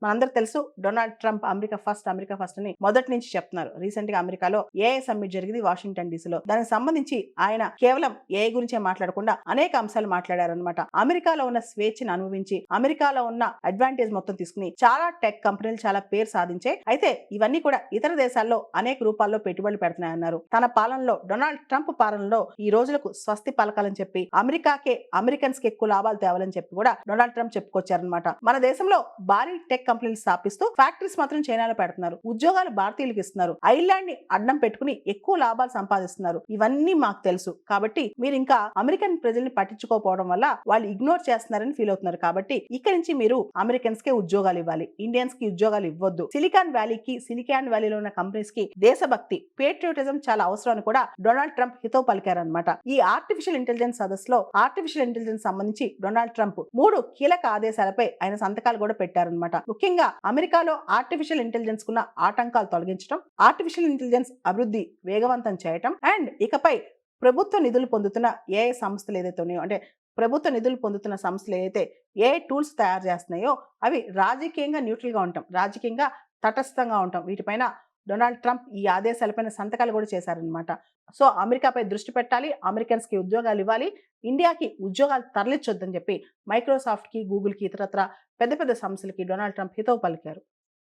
మనందరికి తెలుసు Donald Trump America first అని మొదటి నుంచి చెప్తున్నారు. రీసెంట్ గా అమెరికాలో ఏఐ సమ్మిట్ జరిగింది వాషింగ్టన్ డీసీలో. దానికి సంబంధించి ఆయన కేవలం ఏఐ గురించే మాట్లాడకుండా అనేక అంశాలు మాట్లాడారనమాట. అమెరికాలో ఉన్న స్వేచ్ఛను అనుభవించి అమెరికాలో ఉన్న అడ్వాంటేజ్ మొత్తం తీసుకుని చాలా టెక్ కంపెనీలు చాలా పేరు సాధించాయి. అయితే ఇవన్నీ కూడా ఇతర దేశాల్లో అనేక రూపాల్లో పెట్టుబడులు పెడుతున్నాయన్నారు. తన పాలనలో డొనాల్డ్ ట్రంప్ పాలనలో ఈ రోజులకు స్వస్తి పలకాలని చెప్పి అమెరికన్స్ కి ఎక్కువ లాభాలు తేవాలని చెప్పి కూడా డొనాల్డ్ ట్రంప్ చెప్పుకొచ్చారనమాట. మన దేశంలో భారీ టెక్ కంపెనీలు స్థాపిస్తూ ఫ్యాక్టరీస్ మాత్రం చైనాలో పెడుతున్నారు. ఉద్యోగాలు భారతీయులకు ఇస్తున్నారు. ఐర్లాండ్ ని అడ్డం పెట్టుకుని ఎక్కువ లాభాలు సంపాదిస్తున్నారు. ఇవన్నీ మాకు తెలుసు. కాబట్టి మీరు ఇంకా అమెరికన్ ప్రజల్ని పట్టించుకోకపోవడం వల్ల వాళ్ళు ఇగ్నోర్ చేస్తున్నారని ఫీల్ అవుతున్నారు. కాబట్టి ఇక్కడి నుంచి మీరు అమెరికన్స్ కే ఉద్యోగాలు ఇవ్వాలి. ఇండియన్స్ కి ఉద్యోగాలు ఇవ్వద్దు. సిలికాన్ వ్యాలీలో ఉన్న కంపెనీస్ కి దేశభక్తి పేట్రియోటిజం చాలా అవసరం అని కూడా డొనాల్డ్ ట్రంప్ హితవు పలికారనమాట. ఈ ఆర్టిఫిషియల్ ఇంటెలిజెన్స్ సదస్సులో ఆర్టిఫిషియల్ ఇంటెలిజెన్స్ సంబంధించి డొనాల్డ్ ట్రంప్ 3 కీలక ఆదేశాలపై ఆయన సంతకాలు కూడా పెట్టారనమాట. ముఖ్యంగా అమెరికాలో ఆర్టిఫిషియల్ ఇంటెలిజెన్స్ కున్న ఆటంకాలు తొలగించడం, ఆర్టిఫిషియల్ ఇంటెలిజెన్స్ అభివృద్ధి వేగవంతం చేయటం అండ్ ఇకపై ప్రభుత్వ నిధులు పొందుతున్న ఏఐ సంస్థలు ఏదైతే ఉన్నాయో అంటే ప్రభుత్వ నిధులు పొందుతున్న సంస్థలు ఏదైతే ఏ టూల్స్ తయారు చేస్తున్నాయో అవి రాజకీయంగా న్యూట్రల్ గా ఉంటాం, రాజకీయంగా తటస్థంగా ఉంటాం. వీటిపైన డొనాల్డ్ ట్రంప్ ఈ ఆదేశాలపైన సంతకాలు కూడా చేశారనమాట. సో అమెరికాపై దృష్టి పెట్టాలి, అమెరికన్స్ కి ఉద్యోగాలు ఇవ్వాలి, ఇండియాకి ఉద్యోగాలు తరలించొద్దని చెప్పి మైక్రోసాఫ్ట్ కి, గూగుల్ కి, ఇతరత్ర పెద్ద పెద్ద సంస్థలకి డొనాల్డ్ ట్రంప్ హితవు పలికారు.